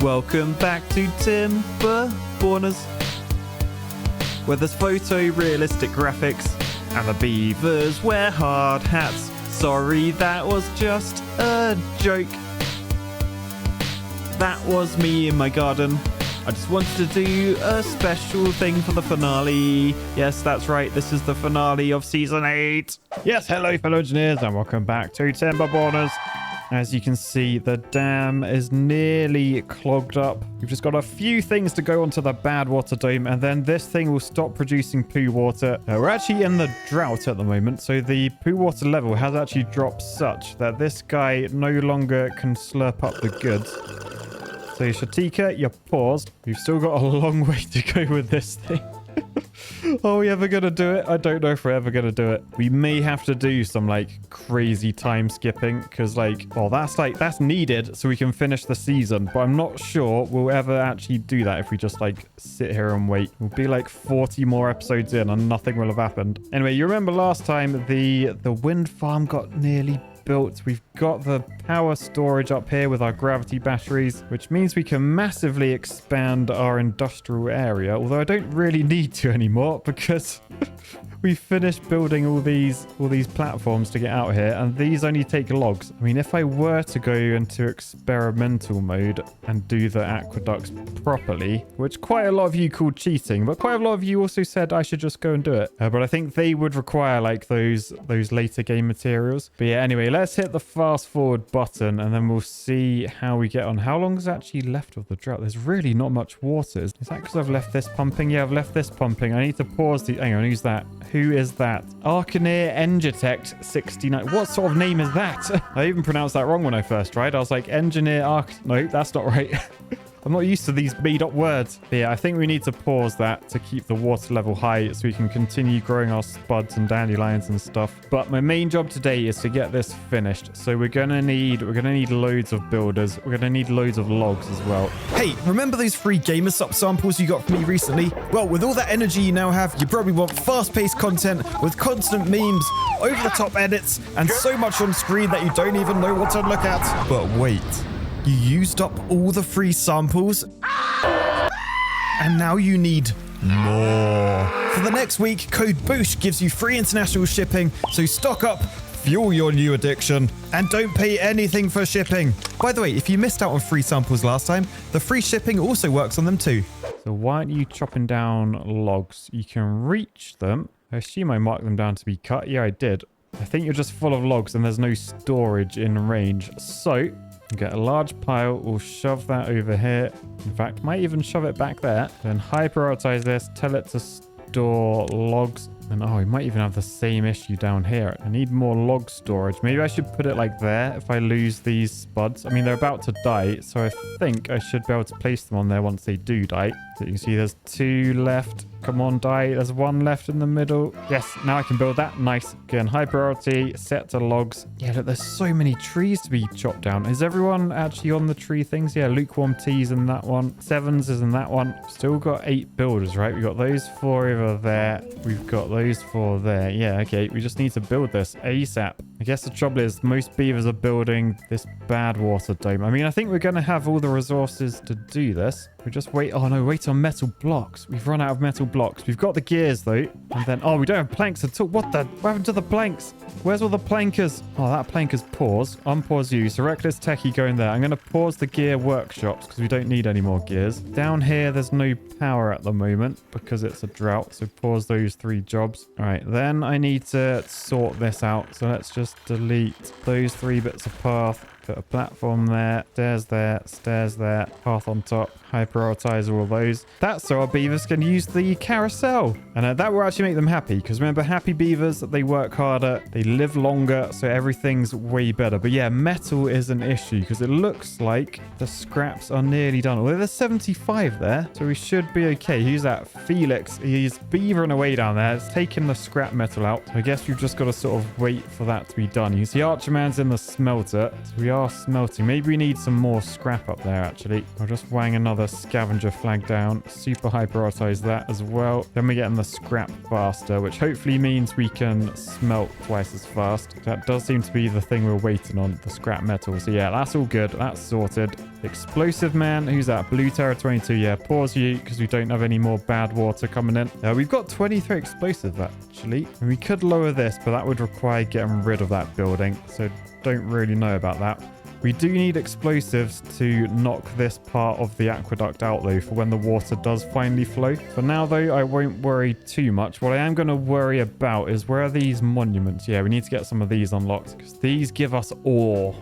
Welcome back to Timberborners, where there's photorealistic graphics and the beavers wear hard hats. Sorry, that was just a joke. That was me in my garden. I just wanted to do a special thing for the finale. Yes, that's right. This is the finale of Season 8. Yes, hello, fellow engineers, and welcome back to Timberborners. As you can see, the dam is nearly clogged up. We've just got a few things to go onto the bad water dome, and then this thing will stop producing poo water. We're actually in the drought at the moment, so the poo water level has actually dropped such that this guy no longer can slurp up the goods. So Shatika, you're paused. We've still got a long way to go with this thing. Are we ever going to do it? I don't know if we're ever going to do it. We may have to do some like crazy time skipping because well, that's needed so we can finish the season. But I'm not sure we'll ever actually do that if we just sit here and wait. We'll be 40 more episodes in and nothing will have happened. Anyway, you remember last time the wind farm got nearly built. We've got the power storage up here with our gravity batteries, which means we can massively expand our industrial area, although I don't really need to anymore because we finished building all these platforms to get out here, and these only take logs. I mean, if I were to go into experimental mode and do the aqueducts properly, which quite a lot of you called cheating, but quite a lot of you also said I should just go and do it. But I think they would require those later game materials. But yeah, anyway, let's hit the fast forward button and then we'll see how we get on. How long is actually left of the drought? There's really not much water. Is that because I've left this pumping? Yeah, I've left this pumping. I need to pause the... Hang on, who's that? Who is that? Arcaneer Engitect 69. What sort of name is that? I even pronounced that wrong when I first tried. I was like, Engineer Arc... No, that's not right. I'm not used to these made-up words. But yeah, I think we need to pause that to keep the water level high so we can continue growing our spuds and dandelions and stuff. But my main job today is to get this finished. So we're gonna need loads of builders. We're gonna need loads of logs as well. Hey, remember those free gamer sub samples you got from me recently? Well, with all that energy you now have, you probably want fast-paced content with constant memes, over-the-top edits, and so much on screen that you don't even know what to look at. But wait. You used up all the free samples, and now you need more. For the next week, code BOOSH gives you free international shipping, so stock up, fuel your new addiction, and don't pay anything for shipping. By the way, if you missed out on free samples last time, the free shipping also works on them too. So why aren't you chopping down logs? You can reach them. I assume I marked them down to be cut. Yeah, I did. I think you're just full of logs and there's no storage in range. So... get a large pile, we'll shove that over here. In fact, might even shove it back there. Then high prioritize this, tell it to store logs. And oh, we might even have the same issue down here. I need more log storage. Maybe I should put it there if I lose these spuds. I mean, they're about to die, so I think I should be able to place them on there once they do die. So you can see there's 2 left. Come on, die. There's 1 left in the middle. Yes, now I can build that. Nice. Again, high priority, set to logs. Yeah, look, there's so many trees to be chopped down. Is everyone actually on the tree things? Yeah, lukewarm teas in that one. 7s is in that one. Still got 8 builders, right? We've got those 4 over there. We've got those 4 there. Yeah, okay. We just need to build this ASAP. I guess the trouble is most beavers are building this bad water dome. I mean, I think we're going to have all the resources to do this. We just wait. Oh, no, wait on metal blocks. We've run out of metal blocks. We've got the gears, though. And then, oh, we don't have planks at all. What happened to the planks? Where's all the plankers? Oh, that planker's paused. Unpause you. So reckless techie going there. I'm going to pause the gear workshops because we don't need any more gears. Down here, there's no power at the moment because it's a drought. So pause those 3 jobs. All right, then I need to sort this out. So let's just delete those 3 bits of path. Put a platform there, stairs there, path on top, high prioritize all of those. That's so our beavers can use the carousel. And that will actually make them happy because remember, happy beavers, they work harder, they live longer, so everything's way better. But yeah, metal is an issue because it looks like the scraps are nearly done. Although there's 75 there, so we should be okay. Who's that? Felix. He's beavering away down there. It's taking the scrap metal out. So I guess we've just got to sort of wait for that to be done. You can see Archerman's in the smelter. So we are are smelting. Maybe we need some more scrap up there, actually. I'll just wang another scavenger flag down. Super high prioritize that as well. Then we're getting the scrap faster, which hopefully means we can smelt twice as fast. That does seem to be the thing we're waiting on, the scrap metal. So yeah, that's all good. That's sorted. Explosive man. Who's that? Blue Terror 22. Yeah, pause you because we don't have any more bad water coming in. We've got 23 explosives, actually. And we could lower this, but that would require getting rid of that building. So don't really know about that. We do need explosives to knock this part of the aqueduct out, though, for when the water does finally flow. For now, though, I won't worry too much. What I am going to worry about is where are these monuments? Yeah, we need to get some of these unlocked because these give us ore.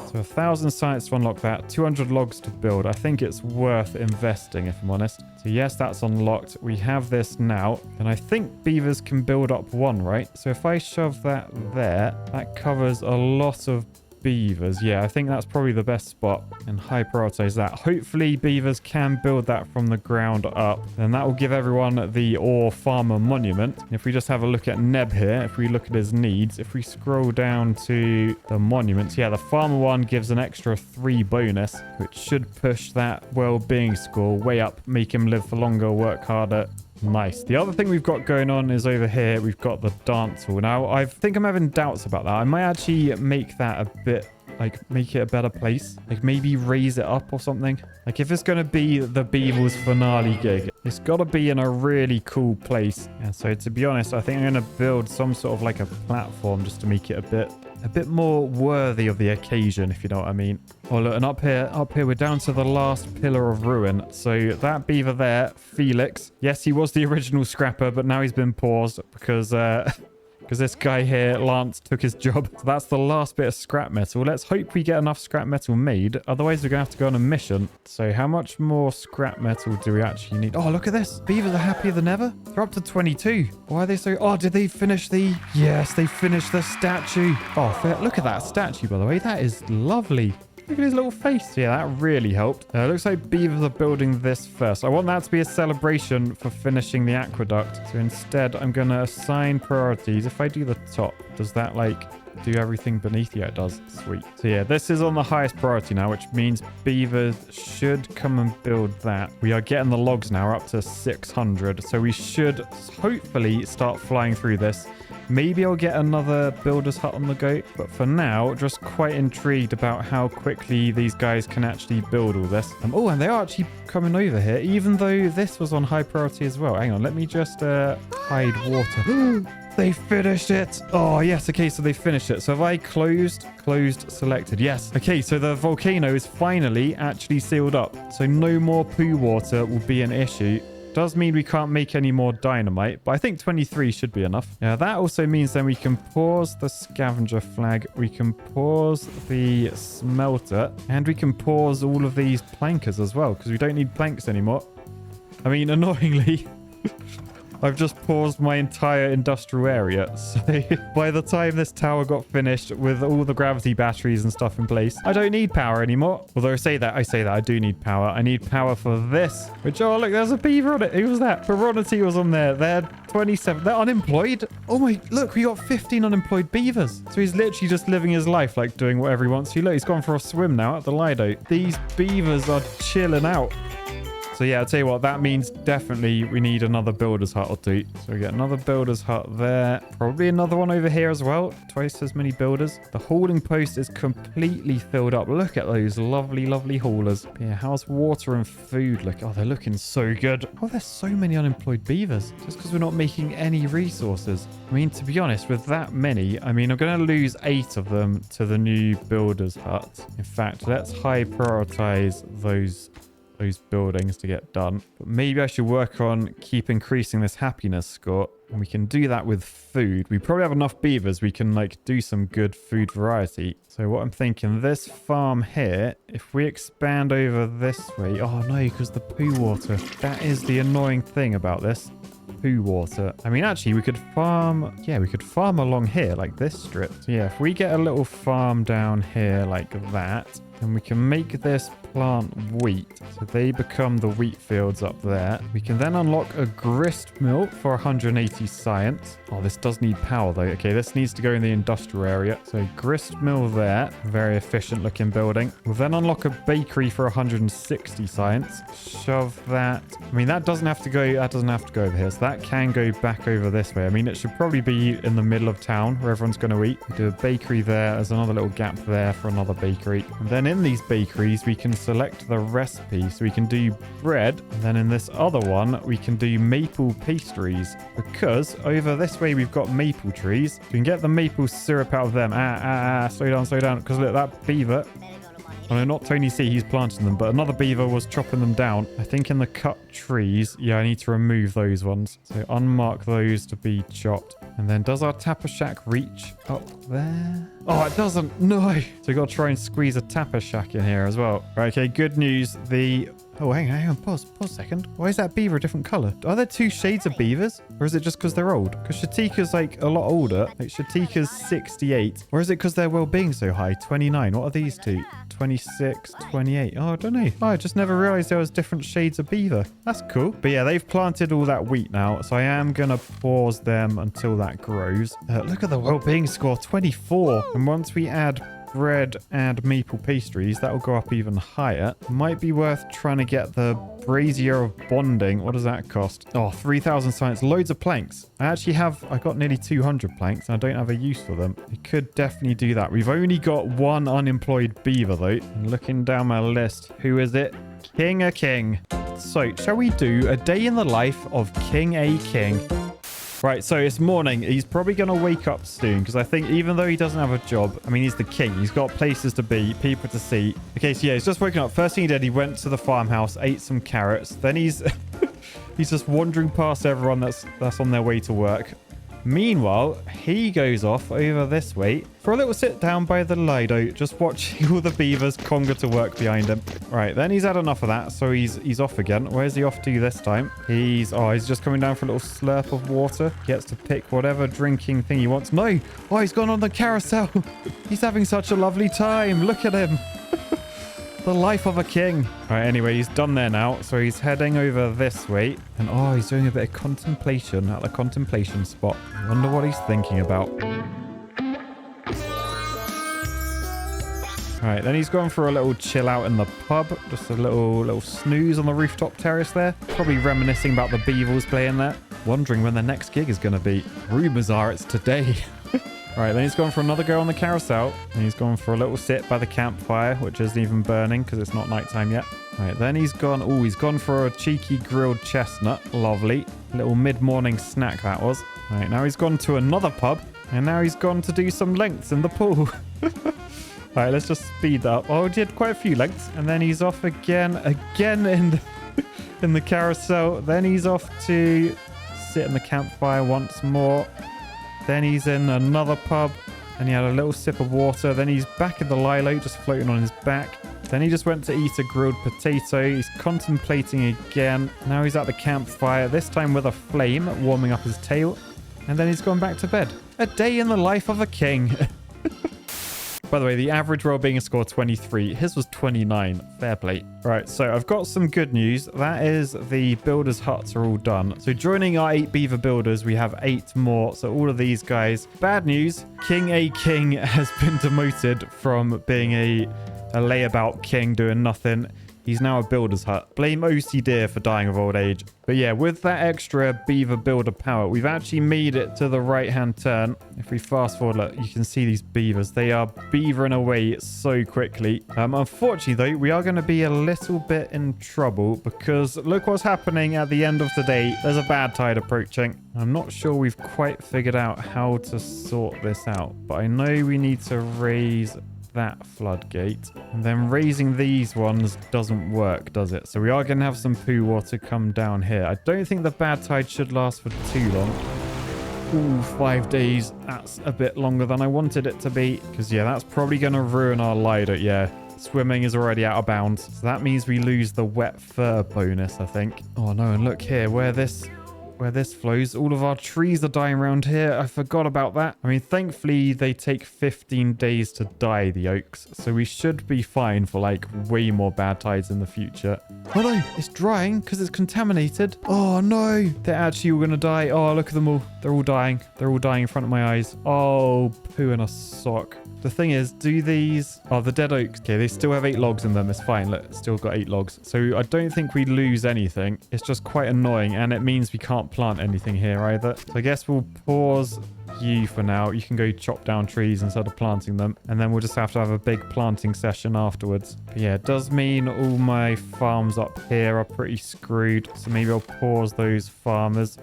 So 1,000 science to unlock that, 200 logs to build. I think it's worth investing, if I'm honest. So yes, that's unlocked. We have this now. And I think beavers can build up one, right? So if I shove that there, that covers a lot of beavers. Yeah, I think that's probably the best spot, and high prioritize that. Hopefully beavers can build that from the ground up, and that will give everyone the ore farmer monument. If we just have a look at Neb here, if we look at his needs, if we scroll down to the monuments, yeah, the farmer one gives an extra 3 bonus, which should push that well-being score way up, make him live for longer, work harder. Nice. The other thing we've got going on is over here, we've got the dance hall. Now, I think I'm having doubts about that. I might actually make that a bit, like, make it a better place. Like, maybe raise it up or something. Like, if it's going to be the Beavers finale gig, it's got to be in a really cool place. And so, to be honest, I think I'm going to build some sort of, like, a platform just to make it a bit more worthy of the occasion, if you know what I mean. Oh, look, and up here, we're down to the last pillar of ruin. So that beaver there, Felix. Yes, he was the original scrapper, but now he's been paused because this guy here, Lance, took his job. So that's the last bit of scrap metal. Let's hope we get enough scrap metal made. Otherwise, we're going to have to go on a mission. So how much more scrap metal do we actually need? Oh, look at this. Beavers are happier than ever. They're up to 22. Why are they so... Oh, did they finish the... Yes, they finished the statue. Oh, fair. Look at that statue, by the way. That is lovely. Look at his little face. Yeah, that really helped. Looks like beavers are building this first. I want that to be a celebration for finishing the aqueduct. So instead, I'm going to assign priorities. If I do the top, does that, like, do everything beneath? Yeah, it does. Sweet. So yeah, this is on the highest priority now, which means beavers should come and build that. We are getting the logs now up to 600. So we should hopefully start flying through this. Maybe I'll get another builder's hut on the go, but for now, just quite intrigued about how quickly these guys can actually build all this. Oh, and they are actually coming over here, even though this was on high priority as well. Hang on, let me just hide water. They finished it. Oh, yes. Okay, so they finished it. So have I closed, selected? Yes. Okay, so the volcano is finally actually sealed up. So no more poo water will be an issue. Does mean we can't make any more dynamite, but I think 23 should be enough. Yeah, that also means then we can pause the scavenger flag, we can pause the smelter, and we can pause all of these plankers as well, because we don't need planks anymore. I mean, annoyingly, I've just paused my entire industrial area. So by the time this tower got finished with all the gravity batteries and stuff in place, I don't need power anymore. Although I say that, I do need power. I need power for this, which, oh, look, there's a beaver on it. Who was that? Veronity was on there. They're 27. They're unemployed. Oh my, look, we got 15 unemployed beavers. So he's literally just living his life, like doing whatever he wants to. Look, he's gone for a swim now at the Lido. These beavers are chilling out. So yeah, I'll tell you what, that means definitely we need another builder's hut or two. So we get another builder's hut there. Probably another one over here as well. Twice as many builders. The hauling post is completely filled up. Look at those lovely, lovely haulers. Yeah, how's water and food look? Oh, they're looking so good. Oh, there's so many unemployed beavers. Just because we're not making any resources. I mean, to be honest, with that many, I mean, I'm going to lose 8 of them to the new builder's hut. In fact, let's high prioritize those buildings to get done. But maybe I should work on keep increasing this happiness score, and we can do that with food. We probably have enough beavers. We can, like, do some good food variety. So what I'm thinking, this farm here, if we expand over this way... Oh no, because the poo water. That is the annoying thing about this. Poo water. I mean, actually, we could farm... Yeah, we could farm along here, like this strip. So yeah, if we get a little farm down here like that, And we can make this plant wheat. So they become the wheat fields up there. We can then unlock a grist mill for 180 science. Oh, this does need power though. Okay, this needs to go in the industrial area. So grist mill there. Very efficient looking building. We'll then unlock a bakery for 160 science. Shove that. I mean, that doesn't have to go over here. So that can go back over this way. I mean, it should probably be in the middle of town where everyone's going to eat. We do a bakery there. There's another little gap there for another bakery. And then in these bakeries, we can select the recipe. So we can do bread. And then in this other one, we can do maple pastries, because over this way, we've got maple trees. We can get the maple syrup out of them. Slow down. Because look, that beaver. Oh no, not Tony C, he's planting them, but another beaver was chopping them down. I think in the cut trees, yeah, I need to remove those ones. So unmark those to be chopped. And then does our tapper shack reach up there? Oh, it doesn't. No. So we got to try and squeeze a tapper shack in here as well. Right, okay, good news. Oh, hang on. Pause a second. Why is that beaver a different color? Are there two shades of beavers? Or is it just because they're old? Because Shatika's like a lot older. Like Shatika's 68. Or is it because their well-being so high? 29. What are these two? 26, 28. Oh, I don't know. Oh, I just never realized there was different shades of beaver. That's cool. But yeah, they've planted all that wheat now. So I am going to pause them until that grows. Look at the well-being score, 24. And once we add bread and maple pastries, that will go up even higher. Might be worth trying to get the brazier of bonding. What does that cost? Oh, 3,000 science. Loads of planks. I got nearly 200 planks and I don't have a use for them. I could definitely do that. We've only got one unemployed beaver though. And looking down my list, who is it? King a King. So shall we do a day in the life of King a King? Right, so it's morning. He's probably going to wake up soon because I think even though he doesn't have a job, I mean, he's the king. He's got places to be, people to see. Okay, so yeah, he's just woken up. First thing he did, he went to the farmhouse, ate some carrots. Then he's just wandering past everyone that's on their way to work. Meanwhile, he goes off over this way for a little sit down by the Lido, just watching all the beavers conga to work behind him. Right, then he's had enough of that, so he's off again. Where's he off to this time? He's just coming down for a little slurp of water. Gets to pick whatever drinking thing he wants. No! Oh, he's gone on the carousel. He's having such a lovely time. Look at him. The life of a king. All right, anyway, he's done there now. So he's heading over this way. And he's doing a bit of contemplation at the contemplation spot. I wonder what he's thinking about. All right, then he's gone for a little chill out in the pub. Just a little snooze on the rooftop terrace there. Probably reminiscing about the beavers playing there. Wondering when the next gig is going to be. Rumors are it's today. Right, then he's gone for another go on the carousel. And he's gone for a little sit by the campfire, which isn't even burning because it's not nighttime yet. Right, then he's gone for a cheeky grilled chestnut. Lovely. Little mid-morning snack that was. Right, now he's gone to another pub. And now he's gone to do some lengths in the pool. Right, let's just speed up. Oh, he did quite a few lengths. And then he's off again in the carousel. Then he's off to sit in the campfire once more. Then he's in another pub and he had a little sip of water. Then he's back in the lilo, just floating on his back. Then he just went to eat a grilled potato. He's contemplating again. Now he's at the campfire, this time with a flame warming up his tail. And then he's gone back to bed. A day in the life of a king. By the way, the average well-being score 23. His was 29. Fair play. Right, so I've got some good news. That is the builders' huts are all done. So joining our 8 beaver builders, we have 8 more. So all of these guys. Bad news, King a King has been demoted from being a layabout king doing nothing. He's now a builder's hut. Blame OC Deer for dying of old age. But yeah, with that extra beaver builder power, we've actually made it to the right-hand turn. If we fast forward, look, you can see these beavers. They are beavering away so quickly. Unfortunately, though, we are going to be a little bit in trouble because look what's happening at the end of today. There's a bad tide approaching. I'm not sure we've quite figured out how to sort this out, but I know we need to raise that floodgate, and then raising these ones doesn't work, does it? So we are going to have some poo water come down here. I don't think the bad tide should last for too long. Ooh, 5 days. That's a bit longer than I wanted it to be, because yeah, that's probably going to ruin our Lido. Yeah, swimming is already out of bounds, so that means we lose the wet fur bonus, I think. Oh no, and look here where this where this flows. All of our trees are dying around here. I forgot about that. I mean, thankfully, they take 15 days to die, the oaks. So we should be fine for like way more bad tides in the future. Oh no, it's drying because it's contaminated. Oh no, they're actually all going to die. Oh, look at them all. They're all dying. They're all dying in front of my eyes. Oh, poo in a sock. The thing is, do these... Oh, the dead oaks. Okay, they still have 8 logs in them. It's fine. Look, it's still got 8 logs. So I don't think we lose anything. It's just quite annoying. And it means we can't plant anything here either. So I guess we'll pause you for now. You can go chop down trees instead of planting them. And then we'll just have to have a big planting session afterwards. But yeah, it does mean all my farms up here are pretty screwed. So maybe I'll pause those farmers.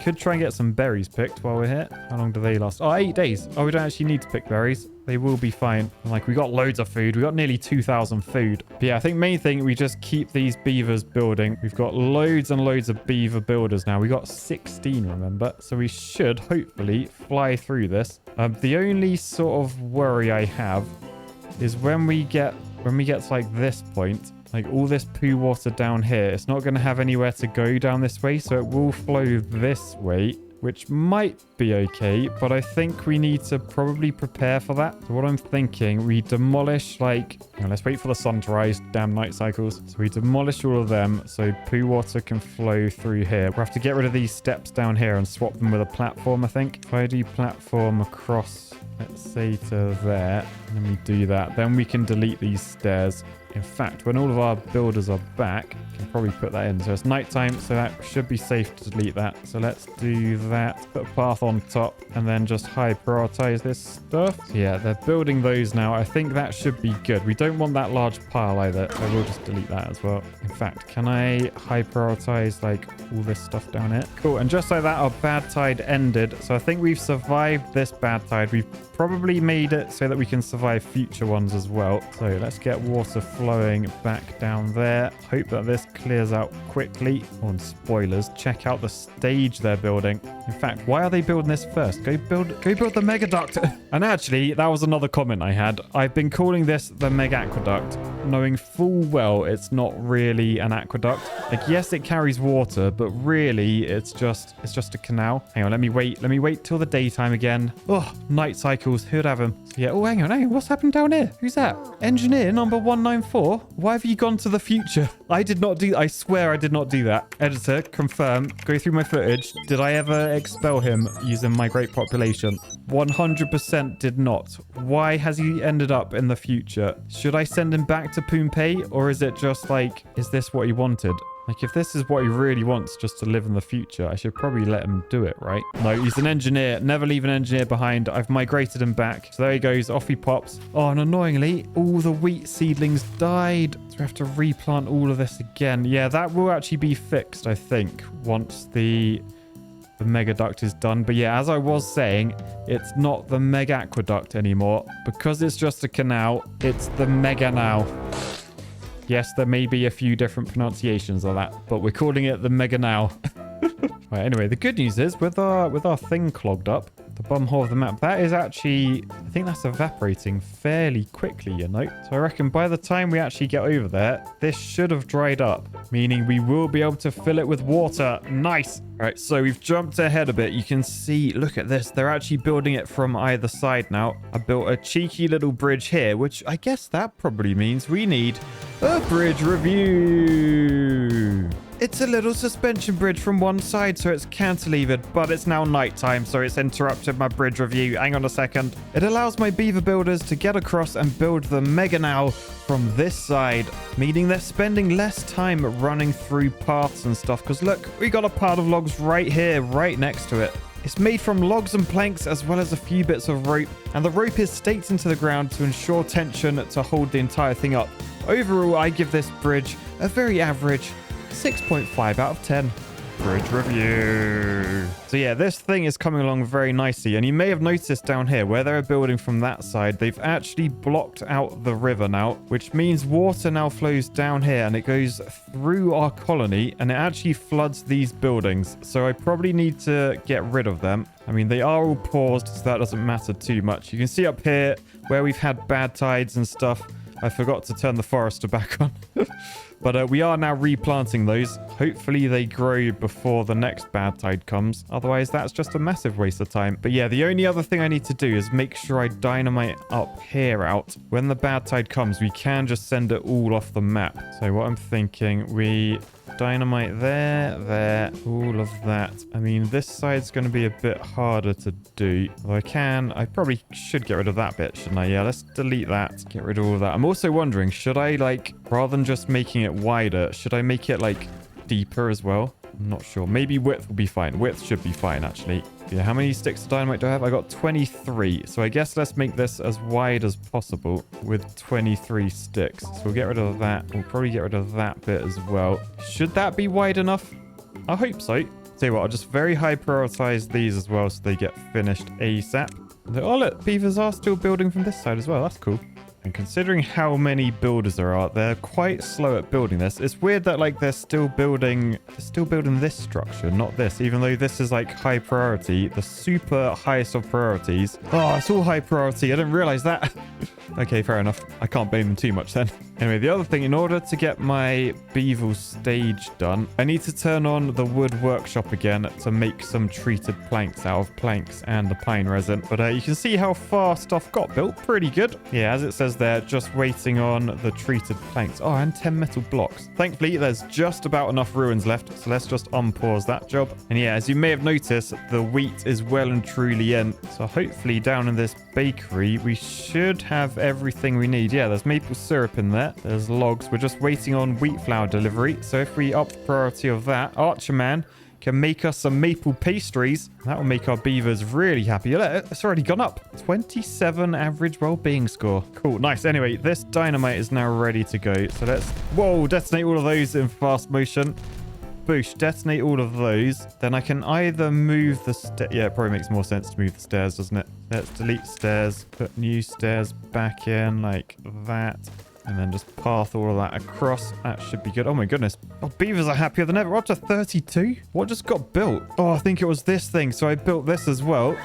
Could try and get some berries picked while we're here. How long do they last? Oh, 8 days. Oh, we don't actually need to pick berries. They will be fine. Like, we got loads of food. We got nearly 2,000 food. But yeah, I think main thing, we just keep these beavers building. We've got loads and loads of beaver builders now. We got 16, remember? So we should hopefully fly through this. The only sort of worry I have is when we get to like this point, like all this poo water down here, it's not going to have anywhere to go down this way. So it will flow this way, which might be okay, but I think we need to probably prepare for that. So what I'm thinking, we demolish like... let's wait for the sun to rise. Damn night cycles. So we demolish all of them so poo water can flow through here. We'll have to get rid of these steps down here and swap them with a platform, I think. If I do platform across, let's say to there, and then we do that, then we can delete these stairs. In fact, when all of our builders are back, we can probably put that in. So it's nighttime, so that should be safe to delete that. So let's do that. Put a path on top and then just high prioritize this stuff. So yeah, they're building those now. I think that should be good. We don't want that large pile either. So we'll just delete that as well. In fact, can I high prioritize like all this stuff down here? Cool. And just like that, our bad tide ended. So I think we've survived this bad tide. We've probably made it so that we can survive future ones as well. So let's get water flowing back down there. Hope that this clears out quickly. On spoilers, check out the stage they're building. In fact, why are they building this first? Go build the mega duct. And actually, that was another comment I had. I've been calling this the mega aqueduct, knowing full well it's not really an aqueduct. Like, yes, it carries water, but really it's just a canal. Hang on, let me wait till the daytime again. Oh, night cycles, who'd have them? Yeah, oh, hang on, what's happened down here? Who's that? Engineer number 194? Why have you gone to the future? I swear I did not do that. Editor, confirm, go through my footage. Did I ever expel him using my great population? 100% did not. Why has he ended up in the future? Should I send him back to Pohnpei, or is it just like, is this what he wanted? Like, if this is what he really wants, just to live in the future, I should probably let him do it, right? No, he's an engineer. Never leave an engineer behind. I've migrated him back. So there he goes. Off he pops. Oh, and annoyingly, all the wheat seedlings died. So we have to replant all of this again. Yeah, that will actually be fixed, I think, once the mega duct is done. But yeah, as I was saying, it's not the mega aqueduct anymore. Because it's just a canal, it's the mega now. Yes, there may be a few different pronunciations of that, but we're calling it the mega now. Right, anyway, the good news is with our thing clogged up, the bum hole of the map, that is actually, I think that's evaporating fairly quickly, you know. So I reckon by the time we actually get over there, this should have dried up, meaning we will be able to fill it with water. Nice. All right, so we've jumped ahead a bit. You can see, look at this. They're actually building it from either side now. I built a cheeky little bridge here, which I guess that probably means we need a bridge review. It's a little suspension bridge from one side, so it's cantilevered, but it's now nighttime, so it's interrupted my bridge review. Hang on a second. It allows my beaver builders to get across and build the mega now from this side, meaning they're spending less time running through paths and stuff, because look, we got a pile of logs right here, right next to it. It's made from logs and planks as well as a few bits of rope, and the rope is staked into the ground to ensure tension to hold the entire thing up. Overall, I give this bridge a very average 6.5 out of 10. Bridge review. So yeah, this thing is coming along very nicely, and you may have noticed down here where they're building from that side, they've actually blocked out the river now, which means water now flows down here and it goes through our colony and it actually floods these buildings. So I probably need to get rid of them. I mean, they are all paused, so that doesn't matter too much. You can see up here where we've had bad tides and stuff. I forgot to turn the forester back on. But we are now replanting those. Hopefully they grow before the next bad tide comes. Otherwise, that's just a massive waste of time. But yeah, the only other thing I need to do is make sure I dynamite up here out. When the bad tide comes, we can just send it all off the map. So what I'm thinking, we dynamite there, all of that. I mean, this side's going to be a bit harder to do. Although I probably should get rid of that bit, shouldn't I? Yeah, let's delete that. Get rid of all of that. I'm also wondering, should I, like, rather than just making it wider, should I make it, like, deeper as well? I'm not sure. Maybe width will be fine. Width should be fine, actually. Yeah, how many sticks of dynamite do I have? I got 23. So I guess let's make this as wide as possible with 23 sticks. So we'll get rid of that. We'll probably get rid of that bit as well. Should that be wide enough? I hope so. Tell you what, I'll just very high prioritize these as well so they get finished ASAP. Oh, look, beavers are still building from this side as well. That's cool. And considering how many builders there are, they're quite slow at building this. It's weird that, like, they're still building this structure, not this, even though this is, like, high priority, the super highest of priorities. Oh, it's all high priority. I didn't realize that. Okay, fair enough. I can't blame them too much then. Anyway, the other thing, in order to get my beaver stage done, I need to turn on the wood workshop again to make some treated planks out of planks and the pine resin. But you can see how far stuff got built. Pretty good. Yeah, as it says there, just waiting on the treated planks. Oh, and 10 metal blocks. Thankfully, there's just about enough ruins left. So let's just unpause that job. And yeah, as you may have noticed, the wheat is well and truly in. So hopefully down in this bakery, we should have everything we need. Yeah, there's maple syrup in there. There's logs. We're just waiting on wheat flour delivery. So if we up the priority of that, Archerman can make us some maple pastries. That will make our beavers really happy. Look, it's already gone up. 27 average well-being score. Cool, nice. Anyway, this dynamite is now ready to go. So let's, whoa, detonate all of those in fast motion. Boosh, detonate all of those. Then I can either move the stairs. Yeah, it probably makes more sense to move the stairs, doesn't it? Let's delete stairs, put new stairs back in like that. And then just path all of that across. That should be good. Oh my goodness. Oh, beavers are happier than ever. We're up to 32. What just got built? Oh, I think it was this thing. So I built this as well.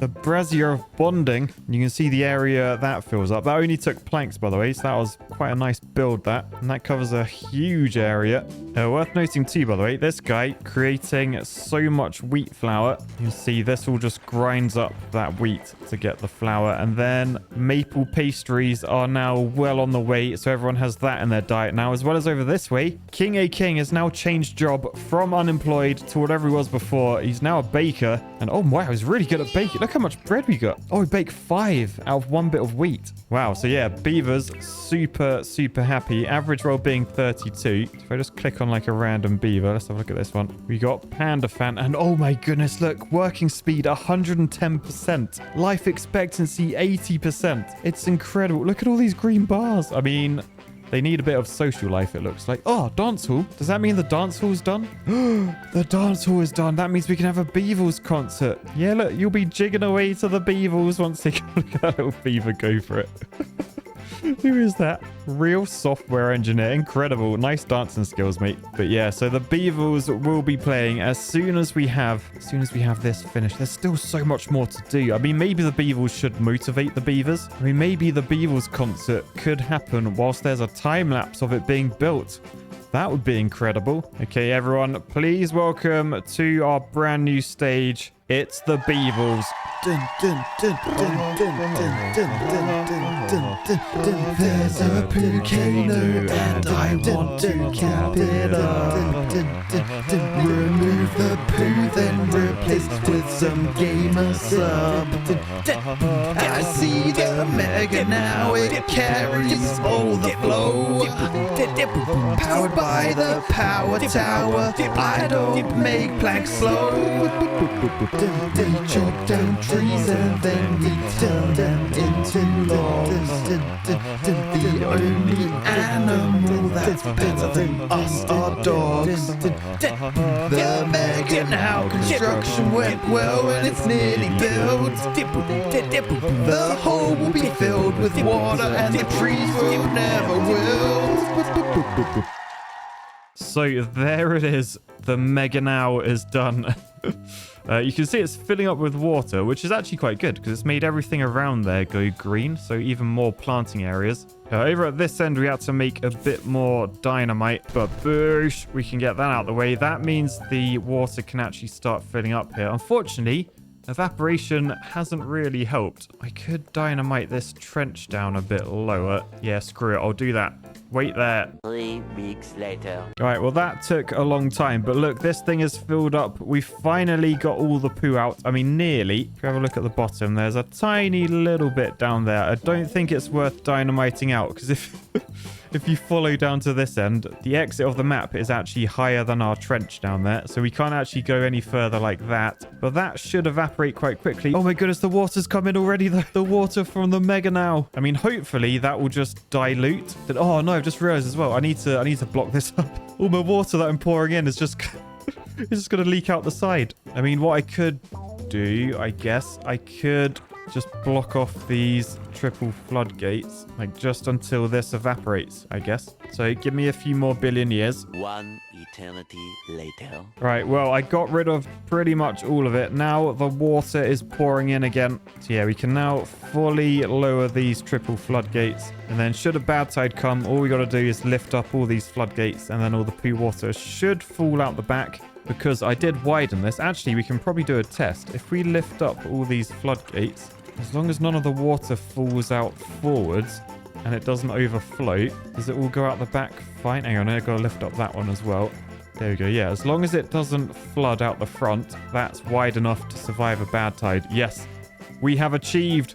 The brazier of bonding. You can see the area that fills up. That only took planks, by the way. So that was quite a nice build, that. And that covers a huge area. Worth noting too, by the way, this guy creating so much wheat flour. You can see this all just grinds up that wheat to get the flour. And then maple pastries are now well on the way. So everyone has that in their diet now, as well as over this way. King A. King has now changed job from unemployed to whatever he was before. He's now a baker. And oh wow, he's really good at baking. Look how much bread we got. Oh, we baked 5 out of 1 bit of wheat. Wow. So yeah, beavers super happy. Average well-being 32. If I just click on like a random beaver, let's have a look at this one. We got Panda Fan, and oh my goodness, look, working speed 110%, life expectancy 80%. It's incredible. Look at all these green bars. I mean, they need a bit of social life, it looks like. Oh, dance hall. Does that mean the dance hall's done? The dance hall is done. That means we can have a Beavers concert. Yeah, look, you'll be jigging away to the Beavers once they look at that little beaver go for it. Who is that? Real software engineer. Incredible. Nice dancing skills, mate. But yeah, so the beavers will be playing as soon as we have this finished. There's still so much more to do. I mean, maybe the beavers should motivate the beavers. I mean, maybe the beavers concert could happen whilst there's a time lapse of it being built. That would be incredible. Okay, everyone, please welcome to our brand new stage. It's the beavers. There's a volcano and I want to cap it up. Remove the poo, then replace with some gamer sub. I see the mega now, it carries all the flow. Powered by the power tower, I don't make planks slow. We chop down trees and then we turn them into logs. The only animal that's better than us are dogs. The mega now construction went well and it's nearly built. The hole will be filled with water and the trees will never wilt. So there it is. The mega now is done. You can see it's filling up with water, which is actually quite good because it's made everything around there go green. So even more planting areas. Over at this end, we had to make a bit more dynamite, but boosh, we can get that out of the way. That means the water can actually start filling up here. Unfortunately, evaporation hasn't really helped. I could dynamite this trench down a bit lower. Yeah, screw it. I'll do that. Wait there. 3 weeks later. All right, well, that took a long time. But look, this thing is filled up. We finally got all the poo out. I mean, nearly. If you have a look at the bottom, there's a tiny little bit down there. I don't think it's worth dynamiting out because if you follow down to this end, the exit of the map is actually higher than our trench down there. So we can't actually go any further like that. But that should evaporate quite quickly. Oh my goodness, the water's coming already. The water from the mega now. I mean, hopefully that will just dilute. Oh no, I've just realized as well. I need to block this up. All my water that I'm pouring in is just it's just going to leak out the side. I mean, what I could do, I guess, I could just block off these triple floodgates, like just until this evaporates, I guess. So give me a few more billion years. 1 eternity later. Right, well, I got rid of pretty much all of it. Now the water is pouring in again. So yeah, we can now fully lower these triple floodgates. And then should a bad tide come, all we got to do is lift up all these floodgates and then all the poo water should fall out the back. Because I did widen this. Actually, we can probably do a test. If we lift up all these floodgates, as long as none of the water falls out forwards and it doesn't overflow, does it all go out the back? Fine. Hang on, I've got to lift up that one as well. There we go. Yeah, as long as it doesn't flood out the front, that's wide enough to survive a bad tide. Yes, we have achieved.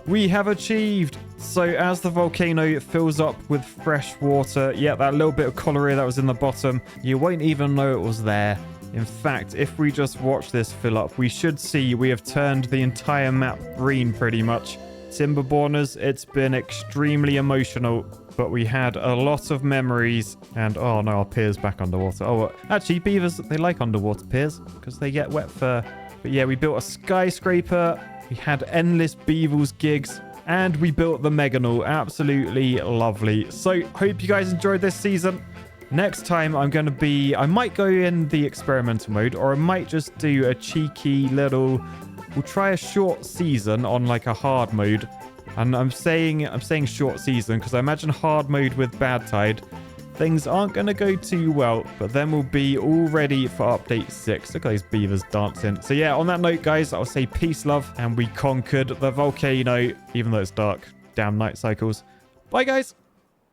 We have achieved. So as the volcano fills up with fresh water, yeah, that little bit of cholera that was in the bottom, you won't even know it was there. In fact, if we just watch this fill up, we should see we have turned the entire map green pretty much. Timberborners, it's been extremely emotional, but we had a lot of memories. And oh no, our piers back underwater. Oh, actually, beavers, they like underwater piers because they get wet fur. But yeah, we built a skyscraper. We had endless beavers gigs. And we built the Meganol. Absolutely lovely. So, hope you guys enjoyed this season. Next time, I might go in the experimental mode, or I might just do a cheeky little... We'll try a short season on like a hard mode. And I'm saying short season because I imagine hard mode with bad tide, things aren't going to go too well, but then we'll be all ready for update 6. Look at those beavers dancing. So yeah, on that note, guys, I'll say peace, love, and we conquered the volcano, even though it's dark. Damn night cycles. Bye, guys.